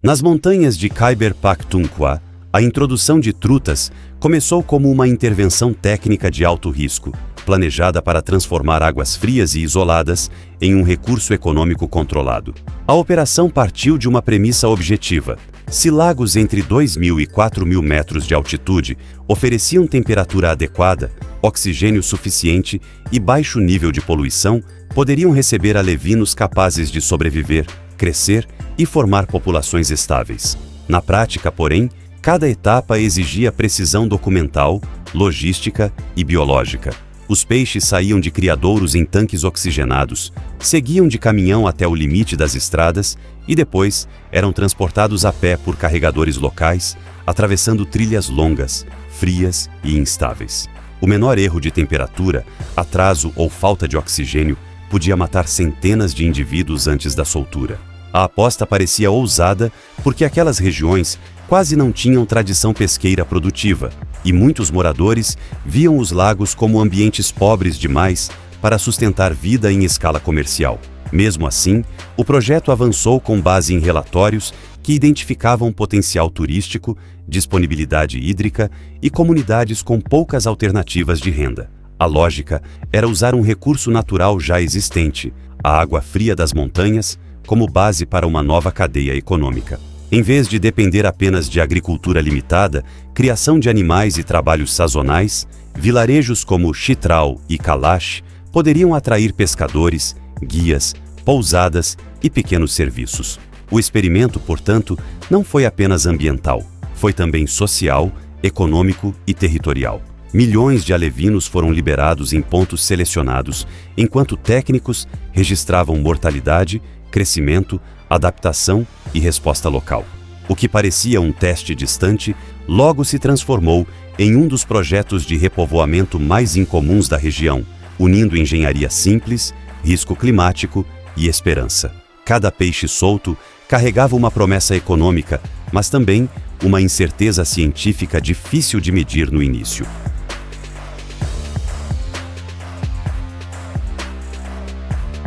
Nas montanhas de Khyber Pakhtunkhwa, a introdução de trutas começou como uma intervenção técnica de alto risco, planejada para transformar águas frias e isoladas em um recurso econômico controlado. A operação partiu de uma premissa objetiva. Se lagos entre 2.000 e 4.000 metros de altitude ofereciam temperatura adequada, oxigênio suficiente e baixo nível de poluição, poderiam receber alevinos capazes de sobreviver, crescer e formar populações estáveis. Na prática, porém, cada etapa exigia precisão documental, logística e biológica. Os peixes saíam de criadouros em tanques oxigenados, seguiam de caminhão até o limite das estradas e depois eram transportados a pé por carregadores locais, atravessando trilhas longas, frias e instáveis. O menor erro de temperatura, atraso ou falta de oxigênio podia matar centenas de indivíduos antes da soltura. A aposta parecia ousada porque aquelas regiões quase não tinham tradição pesqueira produtiva e muitos moradores viam os lagos como ambientes pobres demais para sustentar vida em escala comercial. Mesmo assim, o projeto avançou com base em relatórios que identificavam potencial turístico, disponibilidade hídrica e comunidades com poucas alternativas de renda. A lógica era usar um recurso natural já existente, a água fria das montanhas, como base para uma nova cadeia econômica. Em vez de depender apenas de agricultura limitada, criação de animais e trabalhos sazonais, vilarejos como Chitral e Kalash poderiam atrair pescadores, guias, pousadas e pequenos serviços. O experimento, portanto, não foi apenas ambiental, foi também social, econômico e territorial. Milhões de alevinos foram liberados em pontos selecionados, enquanto técnicos registravam mortalidade, crescimento, adaptação e resposta local. O que parecia um teste distante, logo se transformou em um dos projetos de repovoamento mais incomuns da região, unindo engenharia simples, risco climático e esperança. Cada peixe solto carregava uma promessa econômica, mas também uma incerteza científica difícil de medir no início.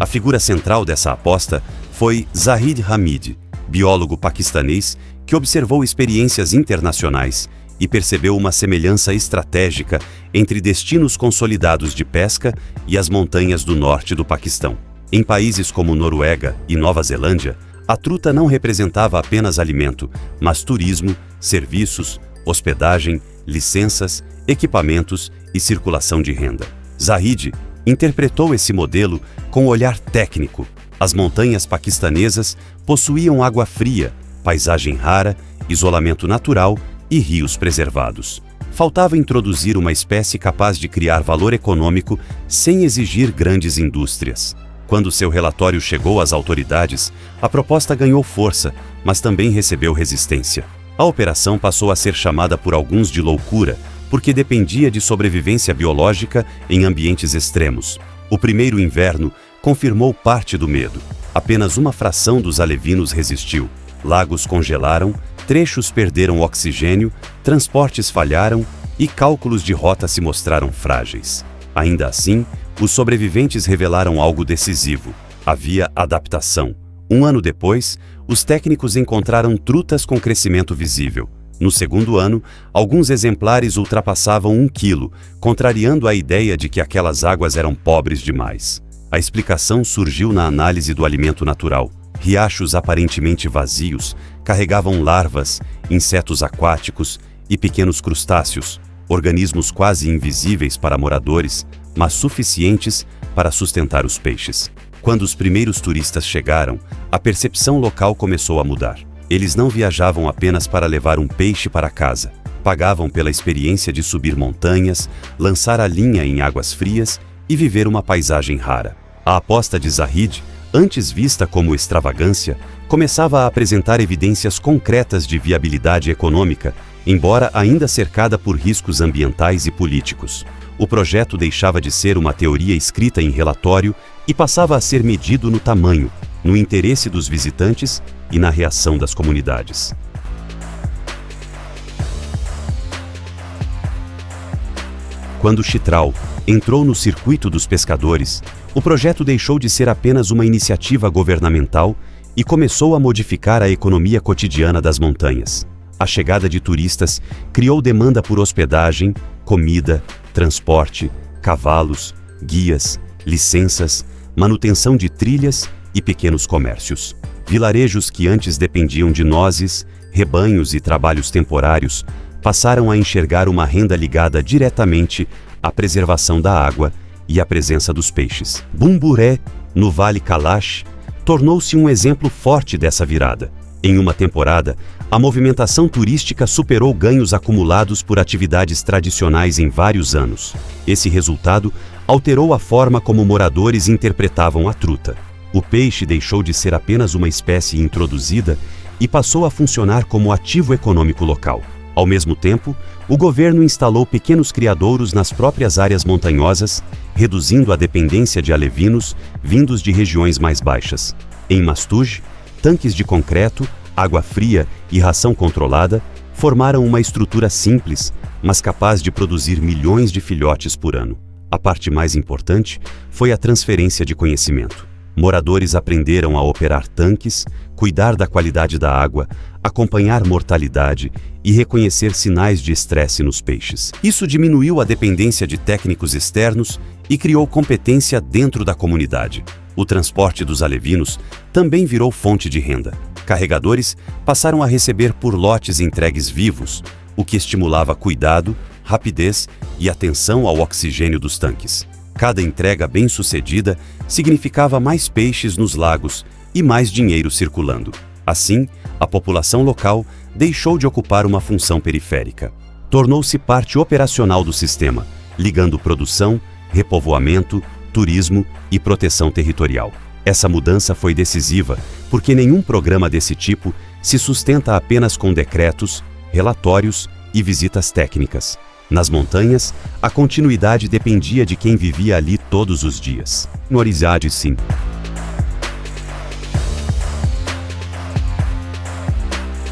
A figura central dessa aposta foi Zahid Hamid, biólogo paquistanês que observou experiências internacionais e percebeu uma semelhança estratégica entre destinos consolidados de pesca e as montanhas do norte do Paquistão. Em países como Noruega e Nova Zelândia, a truta não representava apenas alimento, mas turismo, serviços, hospedagem, licenças, equipamentos e circulação de renda. Zahid interpretou esse modelo com um olhar técnico. As montanhas paquistanesas possuíam água fria, paisagem rara, isolamento natural e rios preservados. Faltava introduzir uma espécie capaz de criar valor econômico sem exigir grandes indústrias. Quando seu relatório chegou às autoridades, a proposta ganhou força, mas também recebeu resistência. A operação passou a ser chamada por alguns de loucura, porque dependia de sobrevivência biológica em ambientes extremos. O primeiro inverno confirmou parte do medo. Apenas uma fração dos alevinos resistiu. Lagos congelaram, trechos perderam oxigênio, transportes falharam e cálculos de rota se mostraram frágeis. Ainda assim, os sobreviventes revelaram algo decisivo. Havia adaptação. Um ano depois, os técnicos encontraram trutas com crescimento visível. No segundo ano, alguns exemplares ultrapassavam 1 quilo, contrariando a ideia de que aquelas águas eram pobres demais. A explicação surgiu na análise do alimento natural. Riachos aparentemente vazios carregavam larvas, insetos aquáticos e pequenos crustáceos, organismos quase invisíveis para moradores, mas suficientes para sustentar os peixes. Quando os primeiros turistas chegaram, a percepção local começou a mudar. Eles não viajavam apenas para levar um peixe para casa. Pagavam pela experiência de subir montanhas, lançar a linha em águas frias e viver uma paisagem rara. A aposta de Zahid, antes vista como extravagância, começava a apresentar evidências concretas de viabilidade econômica, embora ainda cercada por riscos ambientais e políticos. O projeto deixava de ser uma teoria escrita em relatório e passava a ser medido no tamanho, no interesse dos visitantes e na reação das comunidades. Quando Chitral entrou no circuito dos pescadores, o projeto deixou de ser apenas uma iniciativa governamental e começou a modificar a economia cotidiana das montanhas. A chegada de turistas criou demanda por hospedagem, comida, transporte, cavalos, guias, licenças, manutenção de trilhas e pequenos comércios. Vilarejos que antes dependiam de nozes, rebanhos e trabalhos temporários passaram a enxergar uma renda ligada diretamente à preservação da água e à presença dos peixes. Bumburé, no Vale Kalash, tornou-se um exemplo forte dessa virada. Em uma temporada, a movimentação turística superou ganhos acumulados por atividades tradicionais em vários anos. Esse resultado alterou a forma como moradores interpretavam a truta. O peixe deixou de ser apenas uma espécie introduzida e passou a funcionar como ativo econômico local. Ao mesmo tempo, o governo instalou pequenos criadouros nas próprias áreas montanhosas, reduzindo a dependência de alevinos vindos de regiões mais baixas. Em Mastuj, tanques de concreto, água fria e ração controlada formaram uma estrutura simples, mas capaz de produzir milhões de filhotes por ano. A parte mais importante foi a transferência de conhecimento. Moradores aprenderam a operar tanques, cuidar da qualidade da água, acompanhar mortalidade e reconhecer sinais de estresse nos peixes. Isso diminuiu a dependência de técnicos externos e criou competência dentro da comunidade. O transporte dos alevinos também virou fonte de renda. Carregadores passaram a receber por lotes entregues vivos, o que estimulava cuidado, rapidez e atenção ao oxigênio dos tanques. Cada entrega bem-sucedida significava mais peixes nos lagos e mais dinheiro circulando. Assim, a população local deixou de ocupar uma função periférica. Tornou-se parte operacional do sistema, ligando produção, repovoamento, turismo e proteção territorial. Essa mudança foi decisiva porque nenhum programa desse tipo se sustenta apenas com decretos, relatórios e visitas técnicas. Nas montanhas, a continuidade dependia de quem vivia ali todos os dias. No Orizade, sim.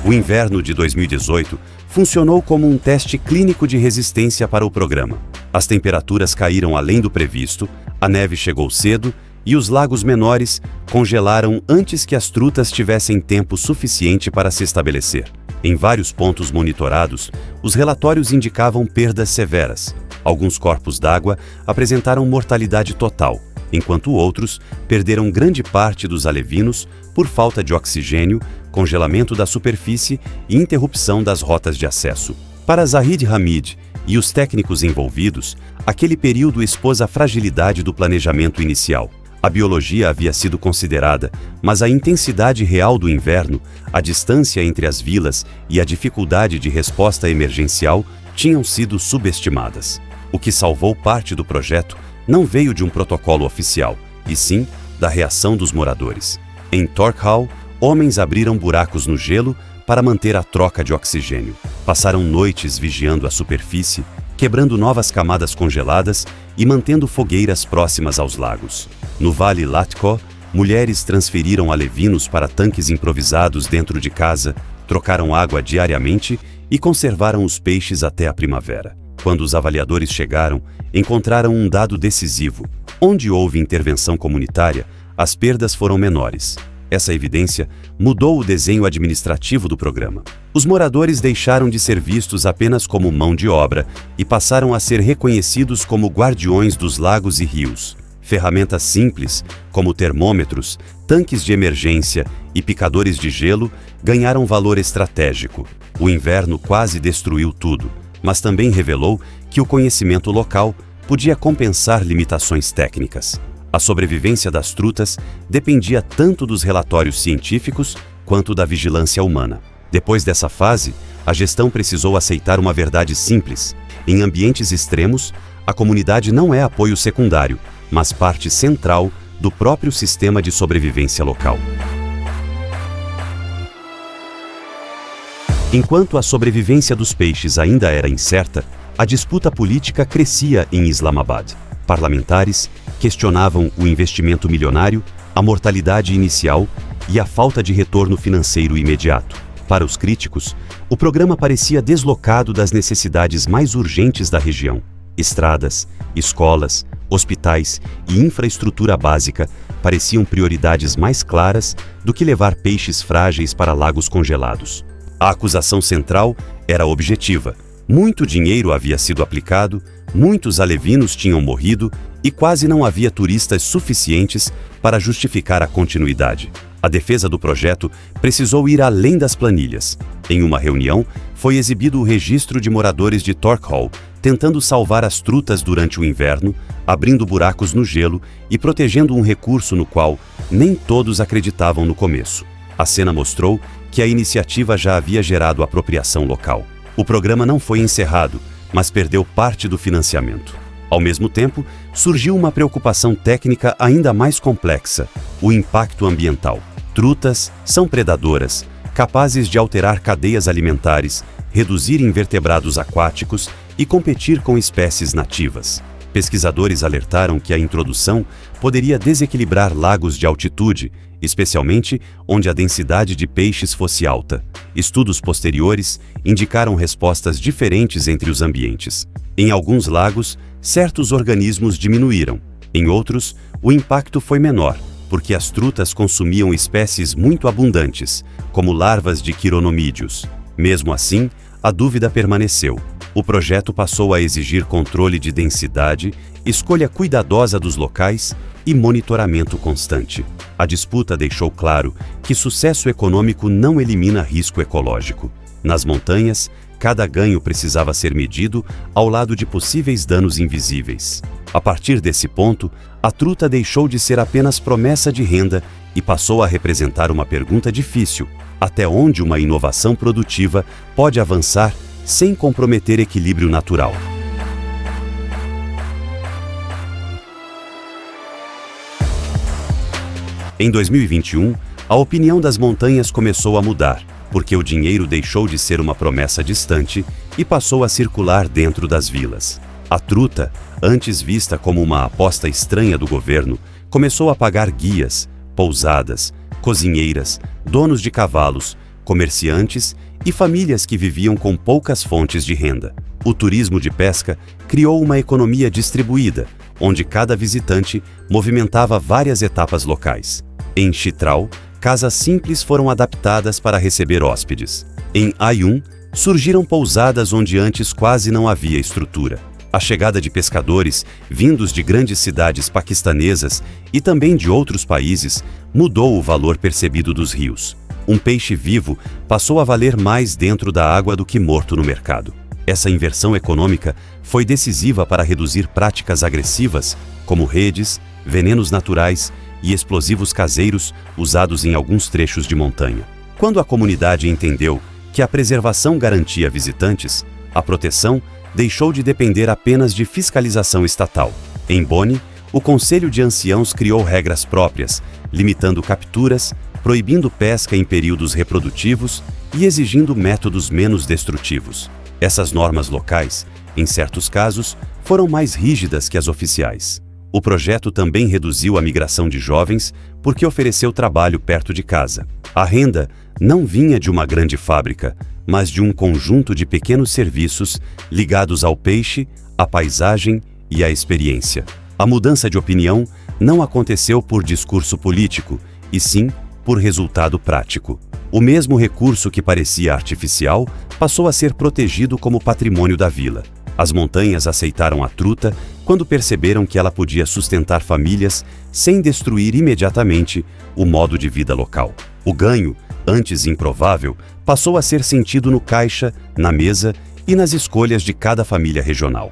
O inverno de 2018 funcionou como um teste clínico de resistência para o programa. As temperaturas caíram além do previsto, a neve chegou cedo e os lagos menores congelaram antes que as trutas tivessem tempo suficiente para se estabelecer. Em vários pontos monitorados, os relatórios indicavam perdas severas. Alguns corpos d'água apresentaram mortalidade total, enquanto outros perderam grande parte dos alevinos por falta de oxigênio, congelamento da superfície e interrupção das rotas de acesso. Para Zahid Hamid e os técnicos envolvidos, aquele período expôs a fragilidade do planejamento inicial. A biologia havia sido considerada, mas a intensidade real do inverno, a distância entre as vilas e a dificuldade de resposta emergencial tinham sido subestimadas. O que salvou parte do projeto não veio de um protocolo oficial, e sim da reação dos moradores. Em Torkhal, homens abriram buracos no gelo para manter a troca de oxigênio. Passaram noites vigiando a superfície, quebrando novas camadas congeladas e mantendo fogueiras próximas aos lagos. No Vale Latko, mulheres transferiram alevinos para tanques improvisados dentro de casa, trocaram água diariamente e conservaram os peixes até a primavera. Quando os avaliadores chegaram, encontraram um dado decisivo. Onde houve intervenção comunitária, as perdas foram menores. Essa evidência mudou o desenho administrativo do programa. Os moradores deixaram de ser vistos apenas como mão de obra e passaram a ser reconhecidos como guardiões dos lagos e rios. Ferramentas simples, como termômetros, tanques de emergência e picadores de gelo, ganharam valor estratégico. O inverno quase destruiu tudo, mas também revelou que o conhecimento local podia compensar limitações técnicas. A sobrevivência das trutas dependia tanto dos relatórios científicos quanto da vigilância humana. Depois dessa fase, a gestão precisou aceitar uma verdade simples. Em ambientes extremos, a comunidade não é apoio secundário, mas parte central do próprio sistema de sobrevivência local. Enquanto a sobrevivência dos peixes ainda era incerta, a disputa política crescia em Islamabad. Parlamentares questionavam o investimento milionário, a mortalidade inicial e a falta de retorno financeiro imediato. Para os críticos, o programa parecia deslocado das necessidades mais urgentes da região. Estradas, escolas, hospitais e infraestrutura básica pareciam prioridades mais claras do que levar peixes frágeis para lagos congelados. A acusação central era objetiva. Muito dinheiro havia sido aplicado, muitos alevinos tinham morrido e quase não havia turistas suficientes para justificar a continuidade. A defesa do projeto precisou ir além das planilhas. Em uma reunião, foi exibido o registro de moradores de Torkhall tentando salvar as trutas durante o inverno, abrindo buracos no gelo e protegendo um recurso no qual nem todos acreditavam no começo. A cena mostrou que a iniciativa já havia gerado apropriação local. O programa não foi encerrado, mas perdeu parte do financiamento. Ao mesmo tempo, surgiu uma preocupação técnica ainda mais complexa: o impacto ambiental. Trutas são predadoras, capazes de alterar cadeias alimentares, reduzir invertebrados aquáticos e competir com espécies nativas. Pesquisadores alertaram que a introdução poderia desequilibrar lagos de altitude, especialmente onde a densidade de peixes fosse alta. Estudos posteriores indicaram respostas diferentes entre os ambientes. Em alguns lagos, certos organismos diminuíram. Em outros, o impacto foi menor, porque as trutas consumiam espécies muito abundantes, como larvas de quironomídeos. Mesmo assim, a dúvida permaneceu. O projeto passou a exigir controle de densidade, escolha cuidadosa dos locais e monitoramento constante. A disputa deixou claro que sucesso econômico não elimina risco ecológico. Nas montanhas, cada ganho precisava ser medido ao lado de possíveis danos invisíveis. A partir desse ponto, a truta deixou de ser apenas promessa de renda e passou a representar uma pergunta difícil: até onde uma inovação produtiva pode avançar sem comprometer equilíbrio natural? Em 2021, a opinião das montanhas começou a mudar, porque o dinheiro deixou de ser uma promessa distante e passou a circular dentro das vilas. A truta, antes vista como uma aposta estranha do governo, começou a pagar guias, pousadas, cozinheiras, donos de cavalos, comerciantes e famílias que viviam com poucas fontes de renda. O turismo de pesca criou uma economia distribuída, onde cada visitante movimentava várias etapas locais. Em Chitral, casas simples foram adaptadas para receber hóspedes. Em Ayun, surgiram pousadas onde antes quase não havia estrutura. A chegada de pescadores, vindos de grandes cidades paquistanesas e também de outros países, mudou o valor percebido dos rios. Um peixe vivo passou a valer mais dentro da água do que morto no mercado. Essa inversão econômica foi decisiva para reduzir práticas agressivas, como redes, venenos naturais e explosivos caseiros usados em alguns trechos de montanha. Quando a comunidade entendeu que a preservação garantia visitantes, a proteção deixou de depender apenas de fiscalização estatal. Em Boni, o Conselho de Anciãos criou regras próprias, limitando capturas, proibindo pesca em períodos reprodutivos e exigindo métodos menos destrutivos. Essas normas locais, em certos casos, foram mais rígidas que as oficiais. O projeto também reduziu a migração de jovens porque ofereceu trabalho perto de casa. A renda não vinha de uma grande fábrica, mas de um conjunto de pequenos serviços ligados ao peixe, à paisagem e à experiência. A mudança de opinião não aconteceu por discurso político, e sim por resultado prático. O mesmo recurso que parecia artificial passou a ser protegido como patrimônio da vila. As montanhas aceitaram a truta quando perceberam que ela podia sustentar famílias sem destruir imediatamente o modo de vida local. O ganho, antes improvável, passou a ser sentido no caixa, na mesa e nas escolhas de cada família regional.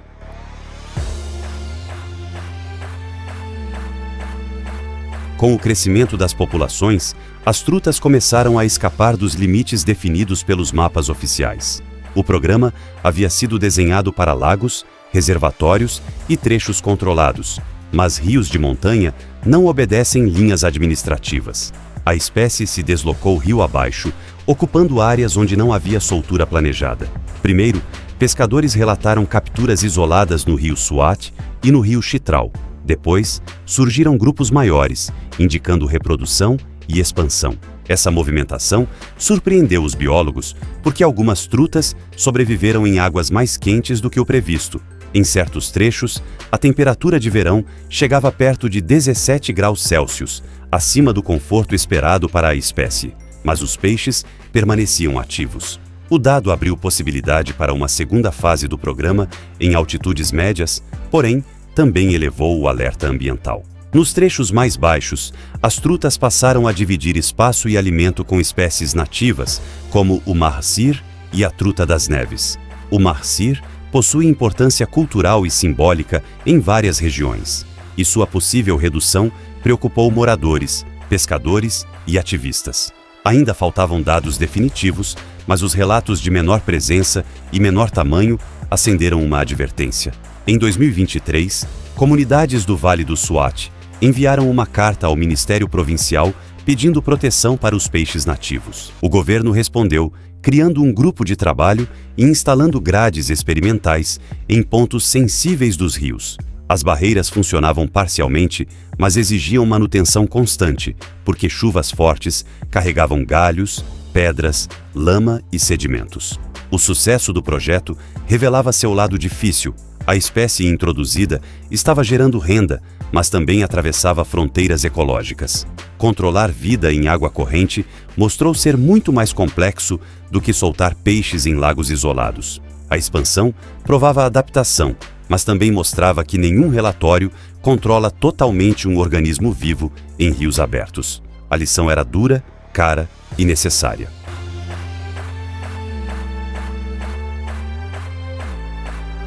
Com o crescimento das populações, as trutas começaram a escapar dos limites definidos pelos mapas oficiais. O programa havia sido desenhado para lagos, reservatórios e trechos controlados, mas rios de montanha não obedecem linhas administrativas. A espécie se deslocou rio abaixo, ocupando áreas onde não havia soltura planejada. Primeiro, pescadores relataram capturas isoladas no rio Swat e no rio Chitral. Depois, surgiram grupos maiores, indicando reprodução e expansão. Essa movimentação surpreendeu os biólogos porque algumas trutas sobreviveram em águas mais quentes do que o previsto. Em certos trechos, a temperatura de verão chegava perto de 17 graus Celsius, acima do conforto esperado para a espécie, mas os peixes permaneciam ativos. O dado abriu possibilidade para uma segunda fase do programa em altitudes médias, porém, também elevou o alerta ambiental. Nos trechos mais baixos, as trutas passaram a dividir espaço e alimento com espécies nativas, como o marcir e a truta das neves. O marcir possui importância cultural e simbólica em várias regiões, e sua possível redução preocupou moradores, pescadores e ativistas. Ainda faltavam dados definitivos, mas os relatos de menor presença e menor tamanho acenderam uma advertência. Em 2023, comunidades do Vale do Swat enviaram uma carta ao Ministério Provincial pedindo proteção para os peixes nativos. O governo respondeu, criando um grupo de trabalho e instalando grades experimentais em pontos sensíveis dos rios. As barreiras funcionavam parcialmente, mas exigiam manutenção constante, porque chuvas fortes carregavam galhos, pedras, lama e sedimentos. O sucesso do projeto revelava seu lado difícil. A espécie introduzida estava gerando renda, mas também atravessava fronteiras ecológicas. Controlar vida em água corrente mostrou ser muito mais complexo do que soltar peixes em lagos isolados. A expansão provava a adaptação, mas também mostrava que nenhum relatório controla totalmente um organismo vivo em rios abertos. A lição era dura, cara e necessária.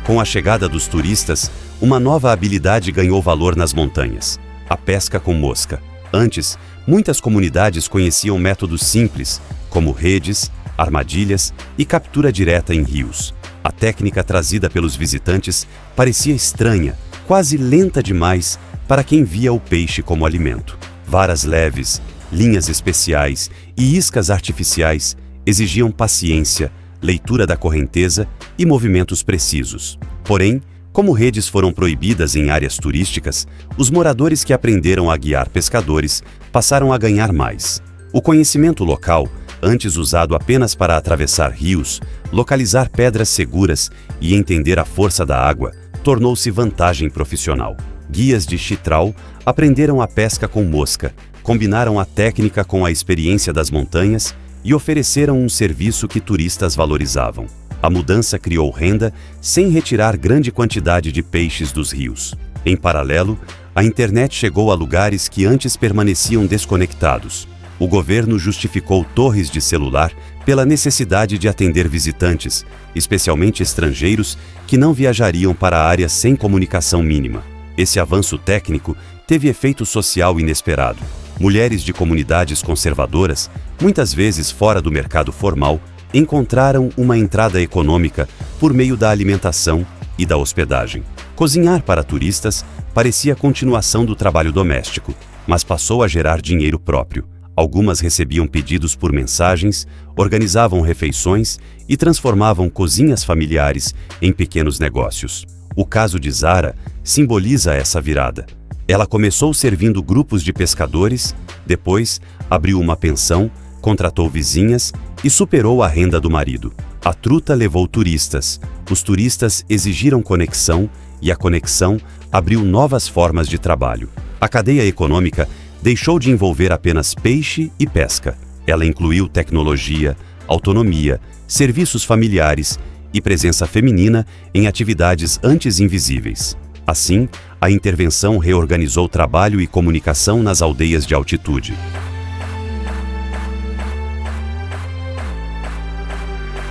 Com a chegada dos turistas, uma nova habilidade ganhou valor nas montanhas: a pesca com mosca. Antes, muitas comunidades conheciam métodos simples, como redes, armadilhas e captura direta em rios. A técnica trazida pelos visitantes parecia estranha, quase lenta demais para quem via o peixe como alimento. Varas leves, linhas especiais e iscas artificiais exigiam paciência, leitura da correnteza e movimentos precisos. Porém, como redes foram proibidas em áreas turísticas, os moradores que aprenderam a guiar pescadores passaram a ganhar mais. O conhecimento local, antes usado apenas para atravessar rios, localizar pedras seguras e entender a força da água, tornou-se vantagem profissional. Guias de Chitral aprenderam a pesca com mosca, combinaram a técnica com a experiência das montanhas e ofereceram um serviço que turistas valorizavam. A mudança criou renda sem retirar grande quantidade de peixes dos rios. Em paralelo, a internet chegou a lugares que antes permaneciam desconectados. O governo justificou torres de celular pela necessidade de atender visitantes, especialmente estrangeiros que não viajariam para áreas sem comunicação mínima. Esse avanço técnico teve efeito social inesperado. Mulheres de comunidades conservadoras, muitas vezes fora do mercado formal, encontraram uma entrada econômica por meio da alimentação e da hospedagem. Cozinhar para turistas parecia a continuação do trabalho doméstico, mas passou a gerar dinheiro próprio. Algumas recebiam pedidos por mensagens, organizavam refeições e transformavam cozinhas familiares em pequenos negócios. O caso de Zara simboliza essa virada. Ela começou servindo grupos de pescadores, depois abriu uma pensão, contratou vizinhas e superou a renda do marido. A truta levou turistas, os turistas exigiram conexão e a conexão abriu novas formas de trabalho. A cadeia econômica deixou de envolver apenas peixe e pesca. Ela incluiu tecnologia, autonomia, serviços familiares e presença feminina em atividades antes invisíveis. Assim, a intervenção reorganizou trabalho e comunicação nas aldeias de altitude.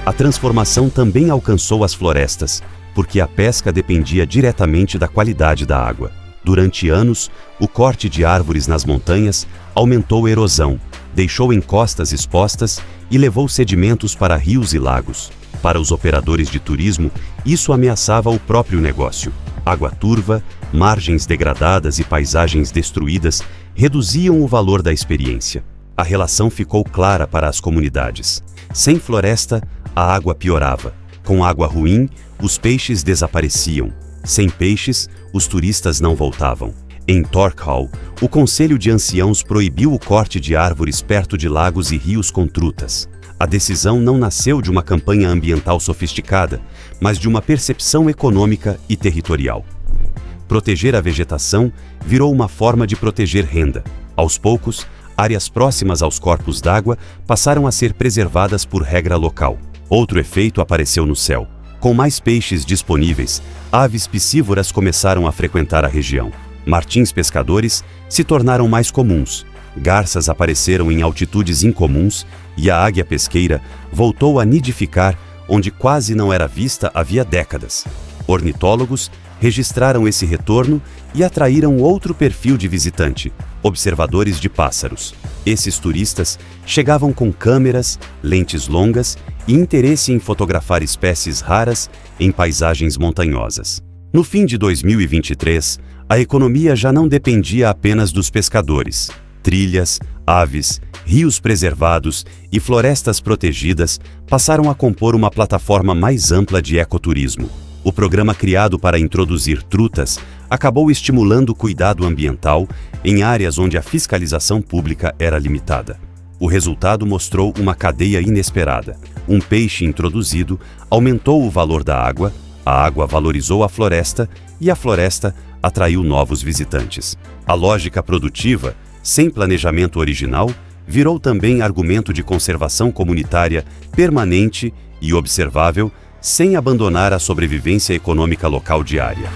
A transformação também alcançou as florestas, porque a pesca dependia diretamente da qualidade da água. Durante anos, o corte de árvores nas montanhas aumentou a erosão, deixou encostas expostas e levou sedimentos para rios e lagos. Para os operadores de turismo, isso ameaçava o próprio negócio. Água turva, margens degradadas e paisagens destruídas reduziam o valor da experiência. A relação ficou clara para as comunidades. Sem floresta, a água piorava. Com água ruim, os peixes desapareciam. Sem peixes, os turistas não voltavam. Em Torkhall, o Conselho de Anciãos proibiu o corte de árvores perto de lagos e rios com trutas. A decisão não nasceu de uma campanha ambiental sofisticada, mas de uma percepção econômica e territorial. Proteger a vegetação virou uma forma de proteger renda. Aos poucos, áreas próximas aos corpos d'água passaram a ser preservadas por regra local. Outro efeito apareceu no céu. Com mais peixes disponíveis, aves piscívoras começaram a frequentar a região. Martins pescadores se tornaram mais comuns. Garças apareceram em altitudes incomuns e a águia pesqueira voltou a nidificar onde quase não era vista havia décadas. Ornitólogos registraram esse retorno e atraíram outro perfil de visitante, observadores de pássaros. Esses turistas chegavam com câmeras, lentes longas e interesse em fotografar espécies raras em paisagens montanhosas. No fim de 2023, a economia já não dependia apenas dos pescadores. Trilhas, aves, rios preservados e florestas protegidas passaram a compor uma plataforma mais ampla de ecoturismo. O programa criado para introduzir trutas acabou estimulando o cuidado ambiental em áreas onde a fiscalização pública era limitada. O resultado mostrou uma cadeia inesperada. Um peixe introduzido aumentou o valor da água, a água valorizou a floresta e a floresta atraiu novos visitantes. A lógica produtiva, sem planejamento original, virou também argumento de conservação comunitária permanente e observável, sem abandonar a sobrevivência econômica local diária.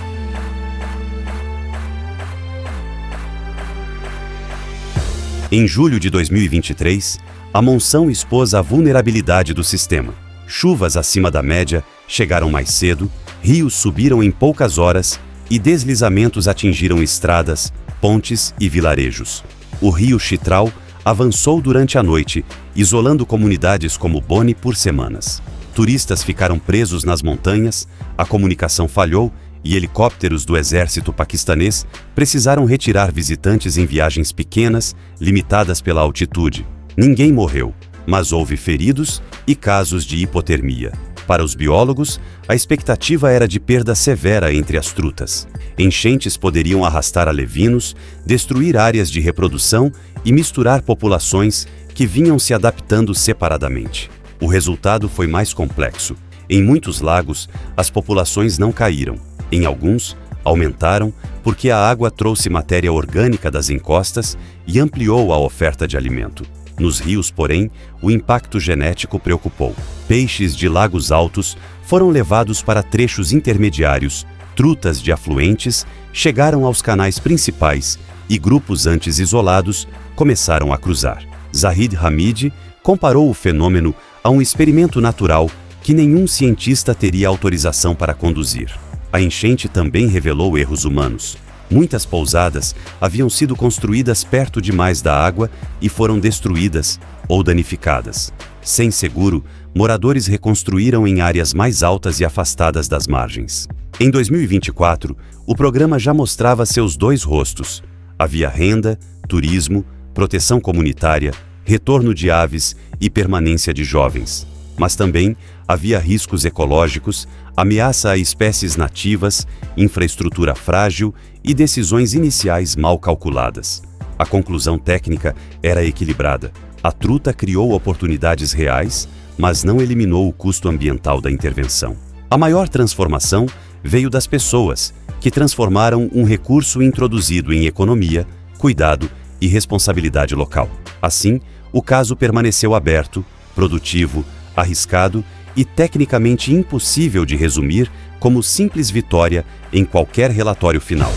Em julho de 2023, a monção expôs a vulnerabilidade do sistema. Chuvas acima da média chegaram mais cedo, rios subiram em poucas horas e deslizamentos atingiram estradas, pontes e vilarejos. O rio Chitral avançou durante a noite, isolando comunidades como Boni por semanas. Turistas ficaram presos nas montanhas, a comunicação falhou e helicópteros do exército paquistanês precisaram retirar visitantes em viagens pequenas, limitadas pela altitude. Ninguém morreu, mas houve feridos e casos de hipotermia. Para os biólogos, a expectativa era de perda severa entre as trutas. Enchentes poderiam arrastar alevinos, destruir áreas de reprodução e misturar populações que vinham se adaptando separadamente. O resultado foi mais complexo. Em muitos lagos, as populações não caíram. Em alguns, aumentaram porque a água trouxe matéria orgânica das encostas e ampliou a oferta de alimento. Nos rios, porém, o impacto genético preocupou. Peixes de lagos altos foram levados para trechos intermediários, trutas de afluentes chegaram aos canais principais e grupos antes isolados começaram a cruzar. Zahid Hamid comparou o fenômeno a um experimento natural que nenhum cientista teria autorização para conduzir. A enchente também revelou erros humanos. Muitas pousadas haviam sido construídas perto demais da água e foram destruídas ou danificadas. Sem seguro, moradores reconstruíram em áreas mais altas e afastadas das margens. Em 2024, o programa já mostrava seus dois rostos. Havia renda, turismo, proteção comunitária, retorno de aves e permanência de jovens. Mas também havia riscos ecológicos, ameaça a espécies nativas, infraestrutura frágil e decisões iniciais mal calculadas. A conclusão técnica era equilibrada. A truta criou oportunidades reais, mas não eliminou o custo ambiental da intervenção. A maior transformação veio das pessoas, que transformaram um recurso introduzido em economia, cuidado e responsabilidade local. Assim, o caso permaneceu aberto, produtivo, arriscado e tecnicamente impossível de resumir como simples vitória em qualquer relatório final.